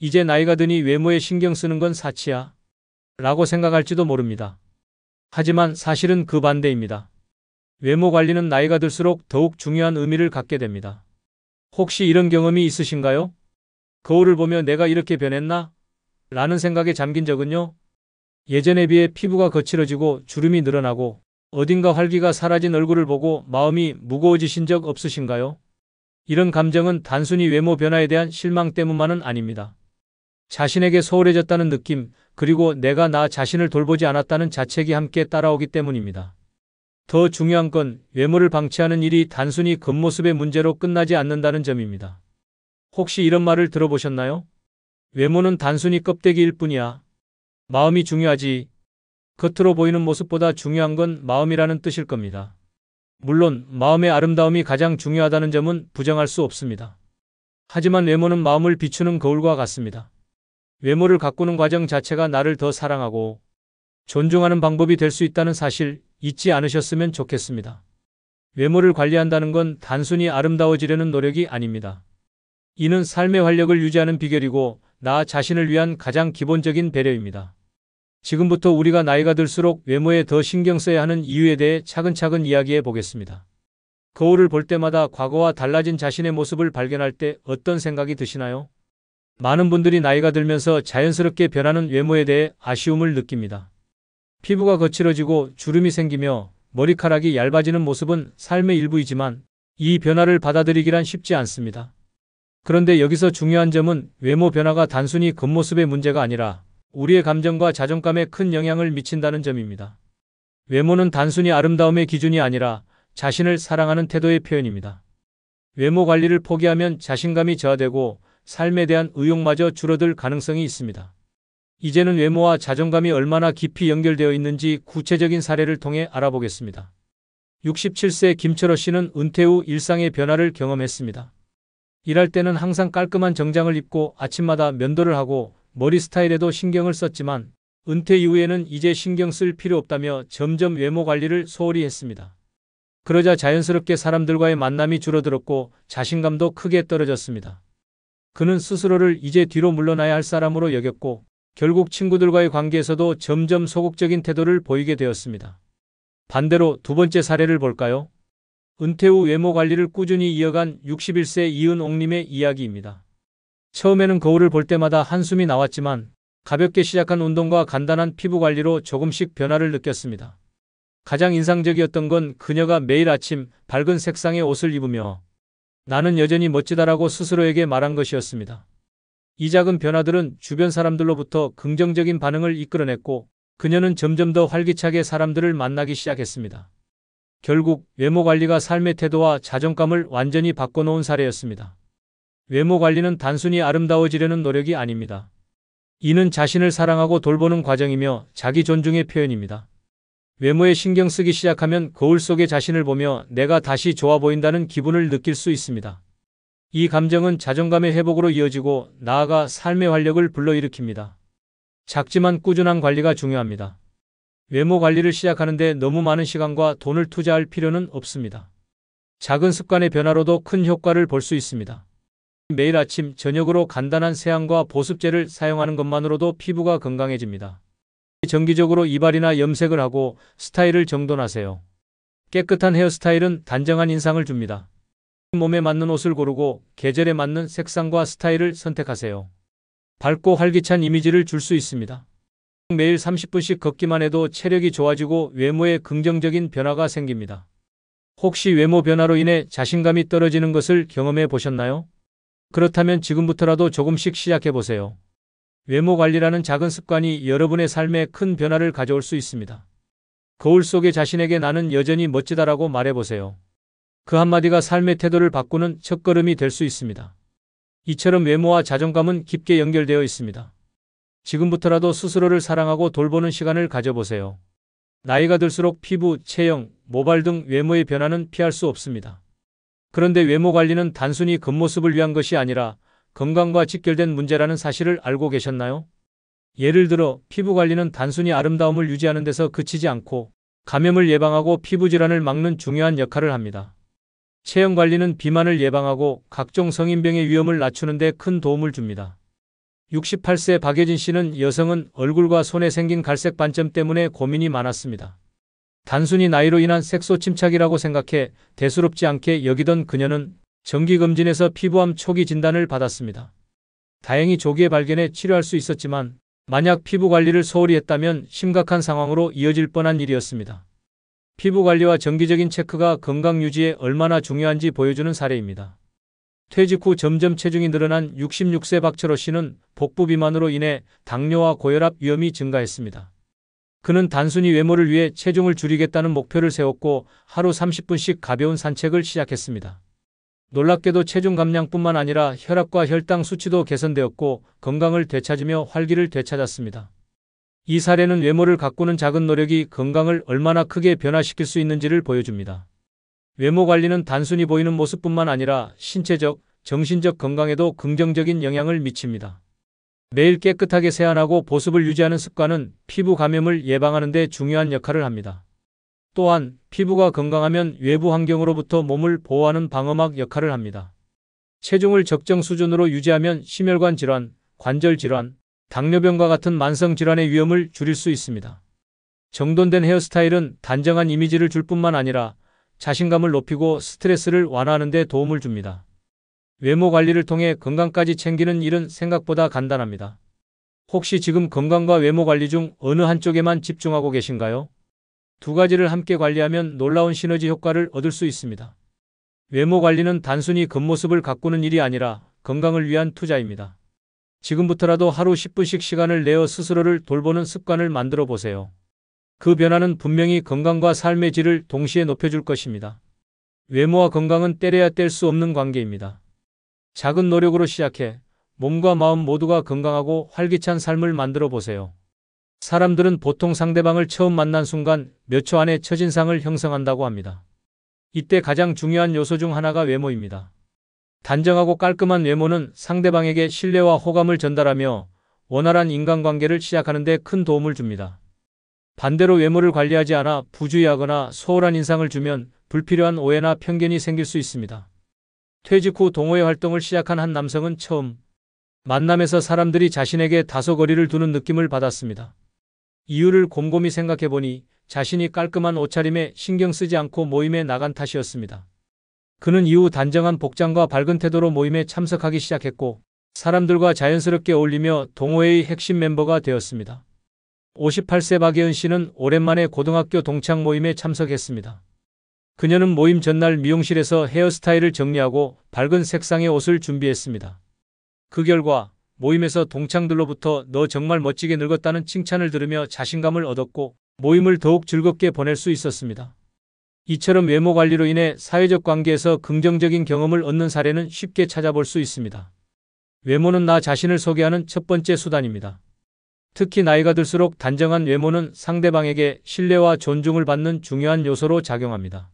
이제 나이가 드니 외모에 신경 쓰는 건 사치야 라고 생각할지도 모릅니다. 하지만 사실은 그 반대입니다. 외모 관리는 나이가 들수록 더욱 중요한 의미를 갖게 됩니다. 혹시 이런 경험이 있으신가요? 거울을 보며 내가 이렇게 변했나? 라는 생각에 잠긴 적은요? 예전에 비해 피부가 거칠어지고 주름이 늘어나고 어딘가 활기가 사라진 얼굴을 보고 마음이 무거워지신 적 없으신가요? 이런 감정은 단순히 외모 변화에 대한 실망 때문만은 아닙니다. 자신에게 소홀해졌다는 느낌, 그리고 내가 나 자신을 돌보지 않았다는 자책이 함께 따라오기 때문입니다. 더 중요한 건 외모를 방치하는 일이 단순히 겉모습의 문제로 끝나지 않는다는 점입니다. 혹시 이런 말을 들어보셨나요? 외모는 단순히 껍데기일 뿐이야. 마음이 중요하지. 겉으로 보이는 모습보다 중요한 건 마음이라는 뜻일 겁니다. 물론 마음의 아름다움이 가장 중요하다는 점은 부정할 수 없습니다. 하지만 외모는 마음을 비추는 거울과 같습니다. 외모를 가꾸는 과정 자체가 나를 더 사랑하고 존중하는 방법이 될 수 있다는 사실 잊지 않으셨으면 좋겠습니다. 외모를 관리한다는 건 단순히 아름다워지려는 노력이 아닙니다. 이는 삶의 활력을 유지하는 비결이고 나 자신을 위한 가장 기본적인 배려입니다. 지금부터 우리가 나이가 들수록 외모에 더 신경 써야 하는 이유에 대해 차근차근 이야기해 보겠습니다. 거울을 볼 때마다 과거와 달라진 자신의 모습을 발견할 때 어떤 생각이 드시나요? 많은 분들이 나이가 들면서 자연스럽게 변하는 외모에 대해 아쉬움을 느낍니다. 피부가 거칠어지고 주름이 생기며 머리카락이 얇아지는 모습은 삶의 일부이지만 이 변화를 받아들이기란 쉽지 않습니다. 그런데 여기서 중요한 점은 외모 변화가 단순히 겉모습의 문제가 아니라 우리의 감정과 자존감에 큰 영향을 미친다는 점입니다. 외모는 단순히 아름다움의 기준이 아니라 자신을 사랑하는 태도의 표현입니다. 외모 관리를 포기하면 자신감이 저하되고 삶에 대한 의욕마저 줄어들 가능성이 있습니다. 이제는 외모와 자존감이 얼마나 깊이 연결되어 있는지 구체적인 사례를 통해 알아보겠습니다. 67세 김철호 씨는 은퇴 후 일상의 변화를 경험했습니다. 일할 때는 항상 깔끔한 정장을 입고 아침마다 면도를 하고 머리 스타일에도 신경을 썼지만 은퇴 이후에는 이제 신경 쓸 필요 없다며 점점 외모 관리를 소홀히 했습니다. 그러자 자연스럽게 사람들과의 만남이 줄어들었고 자신감도 크게 떨어졌습니다. 그는 스스로를 이제 뒤로 물러나야 할 사람으로 여겼고 결국 친구들과의 관계에서도 점점 소극적인 태도를 보이게 되었습니다. 반대로 두 번째 사례를 볼까요? 은퇴 후 외모 관리를 꾸준히 이어간 61세 이은옥님의 이야기입니다. 처음에는 거울을 볼 때마다 한숨이 나왔지만 가볍게 시작한 운동과 간단한 피부 관리로 조금씩 변화를 느꼈습니다. 가장 인상적이었던 건 그녀가 매일 아침 밝은 색상의 옷을 입으며 나는 여전히 멋지다라고 스스로에게 말한 것이었습니다. 이 작은 변화들은 주변 사람들로부터 긍정적인 반응을 이끌어냈고 그녀는 점점 더 활기차게 사람들을 만나기 시작했습니다. 결국 외모 관리가 삶의 태도와 자존감을 완전히 바꿔놓은 사례였습니다. 외모 관리는 단순히 아름다워지려는 노력이 아닙니다. 이는 자신을 사랑하고 돌보는 과정이며 자기 존중의 표현입니다. 외모에 신경 쓰기 시작하면 거울 속의 자신을 보며 내가 다시 좋아 보인다는 기분을 느낄 수 있습니다. 이 감정은 자존감의 회복으로 이어지고 나아가 삶의 활력을 불러일으킵니다. 작지만 꾸준한 관리가 중요합니다. 외모 관리를 시작하는데 너무 많은 시간과 돈을 투자할 필요는 없습니다. 작은 습관의 변화로도 큰 효과를 볼 수 있습니다. 매일 아침, 저녁으로 간단한 세안과 보습제를 사용하는 것만으로도 피부가 건강해집니다. 정기적으로 이발이나 염색을 하고 스타일을 정돈하세요. 깨끗한 헤어스타일은 단정한 인상을 줍니다. 몸에 맞는 옷을 고르고 계절에 맞는 색상과 스타일을 선택하세요. 밝고 활기찬 이미지를 줄 수 있습니다. 매일 30분씩 걷기만 해도 체력이 좋아지고 외모에 긍정적인 변화가 생깁니다. 혹시 외모 변화로 인해 자신감이 떨어지는 것을 경험해 보셨나요? 그렇다면 지금부터라도 조금씩 시작해 보세요. 외모 관리라는 작은 습관이 여러분의 삶에 큰 변화를 가져올 수 있습니다. 거울 속의 자신에게 나는 여전히 멋지다라고 말해보세요. 그 한마디가 삶의 태도를 바꾸는 첫걸음이 될 수 있습니다. 이처럼 외모와 자존감은 깊게 연결되어 있습니다. 지금부터라도 스스로를 사랑하고 돌보는 시간을 가져보세요. 나이가 들수록 피부, 체형, 모발 등 외모의 변화는 피할 수 없습니다. 그런데 외모 관리는 단순히 겉모습을 위한 것이 아니라 건강과 직결된 문제라는 사실을 알고 계셨나요? 예를 들어 피부 관리는 단순히 아름다움을 유지하는 데서 그치지 않고 감염을 예방하고 피부 질환을 막는 중요한 역할을 합니다. 체형 관리는 비만을 예방하고 각종 성인병의 위험을 낮추는 데 큰 도움을 줍니다. 68세 박예진 씨는 여성은 얼굴과 손에 생긴 갈색 반점 때문에 고민이 많았습니다. 단순히 나이로 인한 색소 침착이라고 생각해 대수롭지 않게 여기던 그녀는 정기검진에서 피부암 초기 진단을 받았습니다. 다행히 조기에 발견해 치료할 수 있었지만 만약 피부 관리를 소홀히 했다면 심각한 상황으로 이어질 뻔한 일이었습니다. 피부 관리와 정기적인 체크가 건강 유지에 얼마나 중요한지 보여주는 사례입니다. 퇴직 후 점점 체중이 늘어난 66세 박철호 씨는 복부 비만으로 인해 당뇨와 고혈압 위험이 증가했습니다. 그는 단순히 외모를 위해 체중을 줄이겠다는 목표를 세웠고 하루 30분씩 가벼운 산책을 시작했습니다. 놀랍게도 체중 감량뿐만 아니라 혈압과 혈당 수치도 개선되었고 건강을 되찾으며 활기를 되찾았습니다. 이 사례는 외모를 가꾸는 작은 노력이 건강을 얼마나 크게 변화시킬 수 있는지를 보여줍니다. 외모 관리는 단순히 보이는 모습뿐만 아니라 신체적, 정신적 건강에도 긍정적인 영향을 미칩니다. 매일 깨끗하게 세안하고 보습을 유지하는 습관은 피부 감염을 예방하는 데 중요한 역할을 합니다. 또한 피부가 건강하면 외부 환경으로부터 몸을 보호하는 방어막 역할을 합니다. 체중을 적정 수준으로 유지하면 심혈관 질환, 관절 질환, 당뇨병과 같은 만성 질환의 위험을 줄일 수 있습니다. 정돈된 헤어스타일은 단정한 이미지를 줄 뿐만 아니라 자신감을 높이고 스트레스를 완화하는 데 도움을 줍니다. 외모 관리를 통해 건강까지 챙기는 일은 생각보다 간단합니다. 혹시 지금 건강과 외모 관리 중 어느 한쪽에만 집중하고 계신가요? 두 가지를 함께 관리하면 놀라운 시너지 효과를 얻을 수 있습니다. 외모 관리는 단순히 겉모습을 가꾸는 일이 아니라 건강을 위한 투자입니다. 지금부터라도 하루 10분씩 시간을 내어 스스로를 돌보는 습관을 만들어 보세요. 그 변화는 분명히 건강과 삶의 질을 동시에 높여줄 것입니다. 외모와 건강은 떼려야 뗄 수 없는 관계입니다. 작은 노력으로 시작해 몸과 마음 모두가 건강하고 활기찬 삶을 만들어 보세요. 사람들은 보통 상대방을 처음 만난 순간 몇 초 안에 첫인상을 형성한다고 합니다. 이때 가장 중요한 요소 중 하나가 외모입니다. 단정하고 깔끔한 외모는 상대방에게 신뢰와 호감을 전달하며 원활한 인간관계를 시작하는 데 큰 도움을 줍니다. 반대로 외모를 관리하지 않아 부주의하거나 소홀한 인상을 주면 불필요한 오해나 편견이 생길 수 있습니다. 퇴직 후 동호회 활동을 시작한 한 남성은 처음 만남에서 사람들이 자신에게 다소 거리를 두는 느낌을 받았습니다. 이유를 곰곰이 생각해보니 자신이 깔끔한 옷차림에 신경 쓰지 않고 모임에 나간 탓이었습니다. 그는 이후 단정한 복장과 밝은 태도로 모임에 참석하기 시작했고 사람들과 자연스럽게 어울리며 동호회의 핵심 멤버가 되었습니다. 58세 박예은 씨는 오랜만에 고등학교 동창 모임에 참석했습니다. 그녀는 모임 전날 미용실에서 헤어스타일을 정리하고 밝은 색상의 옷을 준비했습니다. 그 결과 모임에서 동창들로부터 "너 정말 멋지게 늙었다는 칭찬을 들으며 자신감을 얻었고 모임을 더욱 즐겁게 보낼 수 있었습니다. 이처럼 외모 관리로 인해 사회적 관계에서 긍정적인 경험을 얻는 사례는 쉽게 찾아볼 수 있습니다. 외모는 나 자신을 소개하는 첫 번째 수단입니다. 특히 나이가 들수록 단정한 외모는 상대방에게 신뢰와 존중을 받는 중요한 요소로 작용합니다.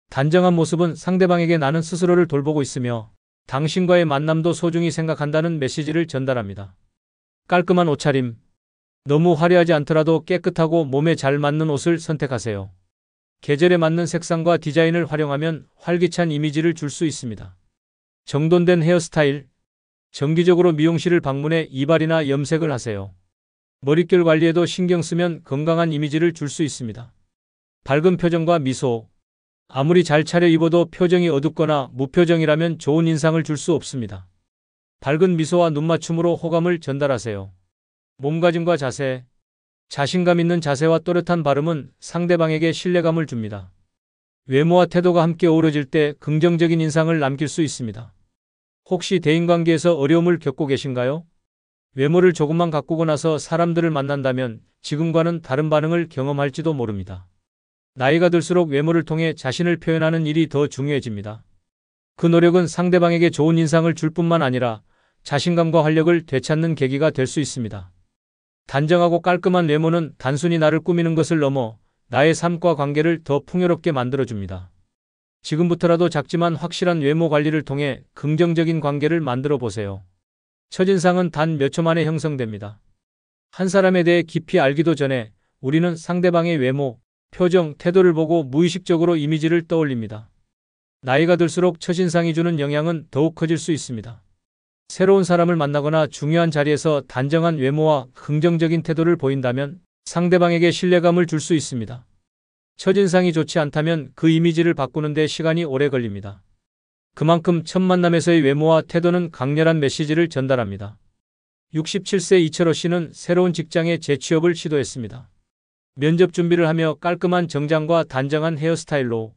단정한 모습은 상대방에게 나는 스스로를 돌보고 있으며 당신과의 만남도 소중히 생각한다는 메시지를 전달합니다. 깔끔한 옷차림. 너무 화려하지 않더라도 깨끗하고 몸에 잘 맞는 옷을 선택하세요. 계절에 맞는 색상과 디자인을 활용하면 활기찬 이미지를 줄 수 있습니다. 정돈된 헤어스타일. 정기적으로 미용실을 방문해 이발이나 염색을 하세요. 머릿결 관리에도 신경 쓰면 건강한 이미지를 줄 수 있습니다. 밝은 표정과 미소. 아무리 잘 차려입어도 표정이 어둡거나 무표정이라면 좋은 인상을 줄 수 없습니다. 밝은 미소와 눈맞춤으로 호감을 전달하세요. 몸가짐과 자세. 자신감 있는 자세와 또렷한 발음은 상대방에게 신뢰감을 줍니다. 외모와 태도가 함께 어우러질 때 긍정적인 인상을 남길 수 있습니다. 혹시 대인관계에서 어려움을 겪고 계신가요? 외모를 조금만 가꾸고 나서 사람들을 만난다면 지금과는 다른 반응을 경험할지도 모릅니다. 나이가 들수록 외모를 통해 자신을 표현하는 일이 더 중요해집니다. 그 노력은 상대방에게 좋은 인상을 줄 뿐만 아니라 자신감과 활력을 되찾는 계기가 될 수 있습니다. 단정하고 깔끔한 외모는 단순히 나를 꾸미는 것을 넘어 나의 삶과 관계를 더 풍요롭게 만들어줍니다. 지금부터라도 작지만 확실한 외모 관리를 통해 긍정적인 관계를 만들어 보세요. 첫인상은 단 몇 초 만에 형성됩니다. 한 사람에 대해 깊이 알기도 전에 우리는 상대방의 외모, 표정, 태도를 보고 무의식적으로 이미지를 떠올립니다. 나이가 들수록 첫인상이 주는 영향은 더욱 커질 수 있습니다. 새로운 사람을 만나거나 중요한 자리에서 단정한 외모와 긍정적인 태도를 보인다면 상대방에게 신뢰감을 줄 수 있습니다. 첫인상이 좋지 않다면 그 이미지를 바꾸는 데 시간이 오래 걸립니다. 그만큼 첫 만남에서의 외모와 태도는 강렬한 메시지를 전달합니다. 67세 이철호 씨는 새로운 직장에 재취업을 시도했습니다. 면접 준비를 하며 깔끔한 정장과 단정한 헤어스타일로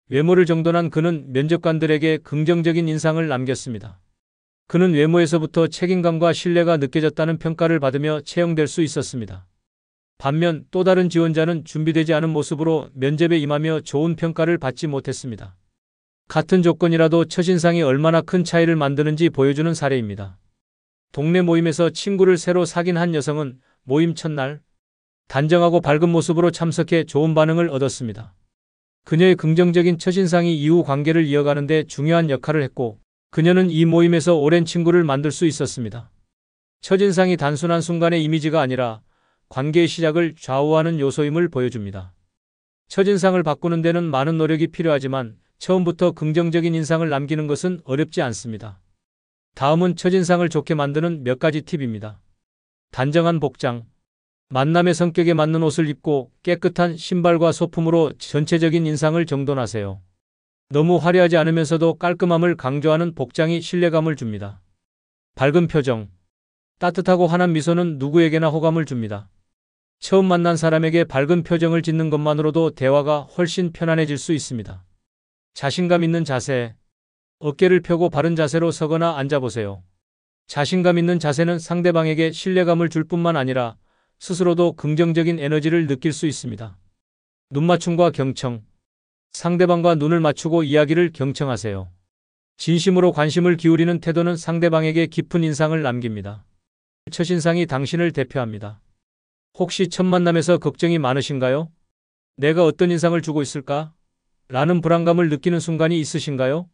외모를 정돈한 그는 면접관들에게 긍정적인 인상을 남겼습니다. 그는 외모에서부터 책임감과 신뢰가 느껴졌다는 평가를 받으며 채용될 수 있었습니다. 반면 또 다른 지원자는 준비되지 않은 모습으로 면접에 임하며 좋은 평가를 받지 못했습니다. 같은 조건이라도 첫인상이 얼마나 큰 차이를 만드는지 보여주는 사례입니다. 동네 모임에서 친구를 새로 사귄 한 여성은 모임 첫날 단정하고 밝은 모습으로 참석해 좋은 반응을 얻었습니다. 그녀의 긍정적인 첫인상이 이후 관계를 이어가는 데 중요한 역할을 했고 그녀는 이 모임에서 오랜 친구를 만들 수 있었습니다. 첫인상이 단순한 순간의 이미지가 아니라 관계의 시작을 좌우하는 요소임을 보여줍니다. 첫인상을 바꾸는 데는 많은 노력이 필요하지만 처음부터 긍정적인 인상을 남기는 것은 어렵지 않습니다. 다음은 첫인상을 좋게 만드는 몇 가지 팁입니다. 단정한 복장. 만남의 성격에 맞는 옷을 입고 깨끗한 신발과 소품으로 전체적인 인상을 정돈하세요. 너무 화려하지 않으면서도 깔끔함을 강조하는 복장이 신뢰감을 줍니다. 밝은 표정. 따뜻하고 환한 미소는 누구에게나 호감을 줍니다. 처음 만난 사람에게 밝은 표정을 짓는 것만으로도 대화가 훨씬 편안해질 수 있습니다. 자신감 있는 자세. 어깨를 펴고 바른 자세로 서거나 앉아보세요. 자신감 있는 자세는 상대방에게 신뢰감을 줄 뿐만 아니라 스스로도 긍정적인 에너지를 느낄 수 있습니다. 눈맞춤과 경청. 상대방과 눈을 맞추고 이야기를 경청하세요. 진심으로 관심을 기울이는 태도는 상대방에게 깊은 인상을 남깁니다. 첫인상이 당신을 대표합니다. 혹시 첫 만남에서 걱정이 많으신가요? 내가 어떤 인상을 주고 있을까? 라는 불안감을 느끼는 순간이 있으신가요?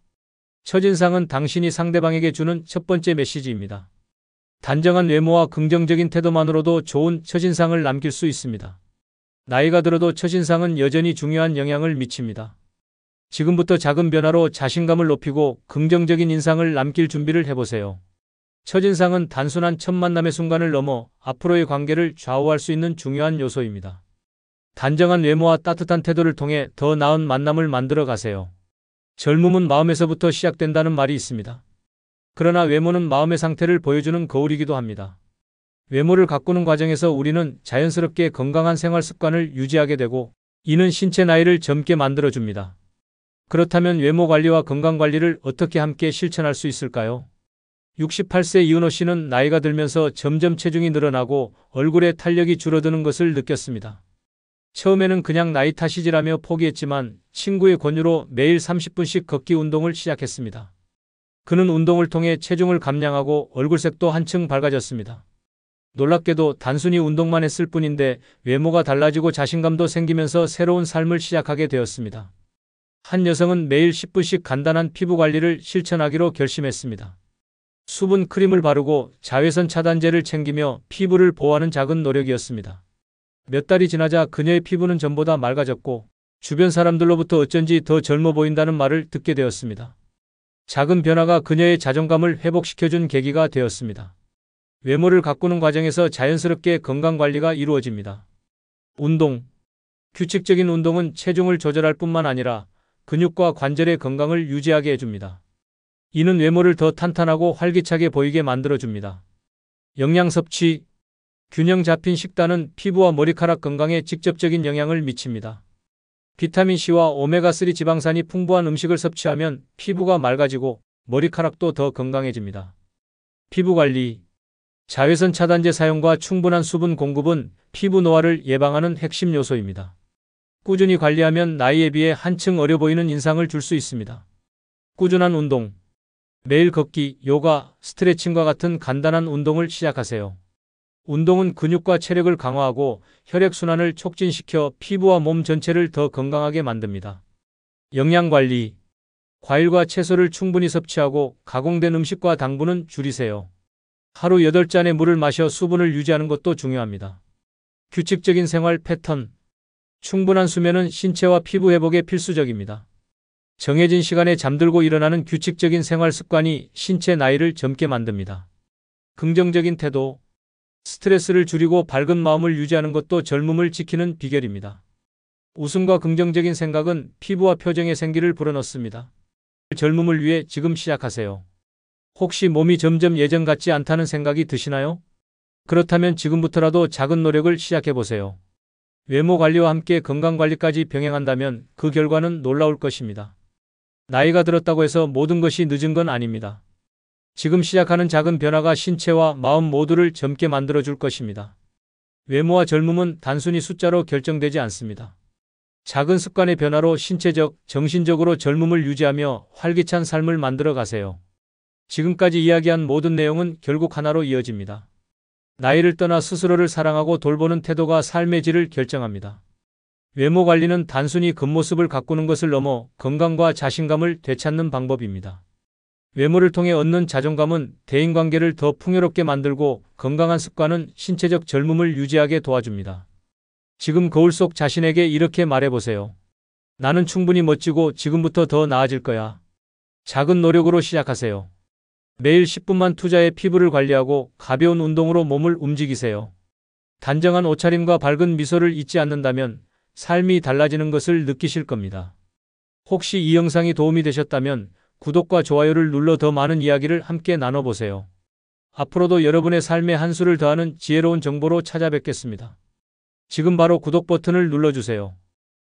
첫인상은 당신이 상대방에게 주는 첫 번째 메시지입니다. 단정한 외모와 긍정적인 태도만으로도 좋은 첫인상을 남길 수 있습니다. 나이가 들어도 첫인상은 여전히 중요한 영향을 미칩니다. 지금부터 작은 변화로 자신감을 높이고 긍정적인 인상을 남길 준비를 해보세요. 첫인상은 단순한 첫 만남의 순간을 넘어 앞으로의 관계를 좌우할 수 있는 중요한 요소입니다. 단정한 외모와 따뜻한 태도를 통해 더 나은 만남을 만들어 가세요. 젊음은 마음에서부터 시작된다는 말이 있습니다. 그러나 외모는 마음의 상태를 보여주는 거울이기도 합니다. 외모를 가꾸는 과정에서 우리는 자연스럽게 건강한 생활 습관을 유지하게 되고 이는 신체 나이를 젊게 만들어줍니다. 그렇다면 외모 관리와 건강 관리를 어떻게 함께 실천할 수 있을까요? 68세 이은호 씨는 나이가 들면서 점점 체중이 늘어나고 얼굴에 탄력이 줄어드는 것을 느꼈습니다. 처음에는 그냥 나이 탓이지라며 포기했지만 친구의 권유로 매일 30분씩 걷기 운동을 시작했습니다. 그는 운동을 통해 체중을 감량하고 얼굴색도 한층 밝아졌습니다. 놀랍게도 단순히 운동만 했을 뿐인데 외모가 달라지고 자신감도 생기면서 새로운 삶을 시작하게 되었습니다. 한 여성은 매일 10분씩 간단한 피부 관리를 실천하기로 결심했습니다. 수분 크림을 바르고 자외선 차단제를 챙기며 피부를 보호하는 작은 노력이었습니다. 몇 달이 지나자 그녀의 피부는 전보다 맑아졌고 주변 사람들로부터 어쩐지 더 젊어 보인다는 말을 듣게 되었습니다. 작은 변화가 그녀의 자존감을 회복시켜준 계기가 되었습니다. 외모를 가꾸는 과정에서 자연스럽게 건강관리가 이루어집니다. 운동. 규칙적인 운동은 체중을 조절할 뿐만 아니라 근육과 관절의 건강을 유지하게 해줍니다. 이는 외모를 더 탄탄하고 활기차게 보이게 만들어줍니다. 영양 섭취. 균형 잡힌 식단은 피부와 머리카락 건강에 직접적인 영향을 미칩니다. 비타민C와 오메가3 지방산이 풍부한 음식을 섭취하면 피부가 맑아지고 머리카락도 더 건강해집니다. 피부관리. 자외선 차단제 사용과 충분한 수분 공급은 피부 노화를 예방하는 핵심 요소입니다. 꾸준히 관리하면 나이에 비해 한층 어려 보이는 인상을 줄 수 있습니다. 꾸준한 운동. 매일 걷기, 요가, 스트레칭과 같은 간단한 운동을 시작하세요. 운동은 근육과 체력을 강화하고 혈액순환을 촉진시켜 피부와 몸 전체를 더 건강하게 만듭니다. 영양관리. 과일과 채소를 충분히 섭취하고 가공된 음식과 당분은 줄이세요. 하루 8잔의 물을 마셔 수분을 유지하는 것도 중요합니다. 규칙적인 생활 패턴. 충분한 수면은 신체와 피부 회복에 필수적입니다. 정해진 시간에 잠들고 일어나는 규칙적인 생활 습관이 신체 나이를 젊게 만듭니다. 긍정적인 태도, 스트레스를 줄이고 밝은 마음을 유지하는 것도 젊음을 지키는 비결입니다. 웃음과 긍정적인 생각은 피부와 표정에 생기를 불어넣습니다. 젊음을 위해 지금 시작하세요. 혹시 몸이 점점 예전 같지 않다는 생각이 드시나요? 그렇다면 지금부터라도 작은 노력을 시작해보세요. 외모 관리와 함께 건강 관리까지 병행한다면 그 결과는 놀라울 것입니다. 나이가 들었다고 해서 모든 것이 늦은 건 아닙니다. 지금 시작하는 작은 변화가 신체와 마음 모두를 젊게 만들어줄 것입니다. 외모와 젊음은 단순히 숫자로 결정되지 않습니다. 작은 습관의 변화로 신체적, 정신적으로 젊음을 유지하며 활기찬 삶을 만들어 가세요. 지금까지 이야기한 모든 내용은 결국 하나로 이어집니다. 나이를 떠나 스스로를 사랑하고 돌보는 태도가 삶의 질을 결정합니다. 외모 관리는 단순히 겉모습을 가꾸는 것을 넘어 건강과 자신감을 되찾는 방법입니다. 외모를 통해 얻는 자존감은 대인관계를 더 풍요롭게 만들고 건강한 습관은 신체적 젊음을 유지하게 도와줍니다. 지금 거울 속 자신에게 이렇게 말해보세요. 나는 충분히 멋지고 지금부터 더 나아질 거야. 작은 노력으로 시작하세요. 매일 10분만 투자해 피부를 관리하고 가벼운 운동으로 몸을 움직이세요. 단정한 옷차림과 밝은 미소를 잊지 않는다면 삶이 달라지는 것을 느끼실 겁니다. 혹시 이 영상이 도움이 되셨다면 구독과 좋아요를 눌러 더 많은 이야기를 함께 나눠보세요. 앞으로도 여러분의 삶에 한 수를 더하는 지혜로운 정보로 찾아뵙겠습니다. 지금 바로 구독 버튼을 눌러주세요.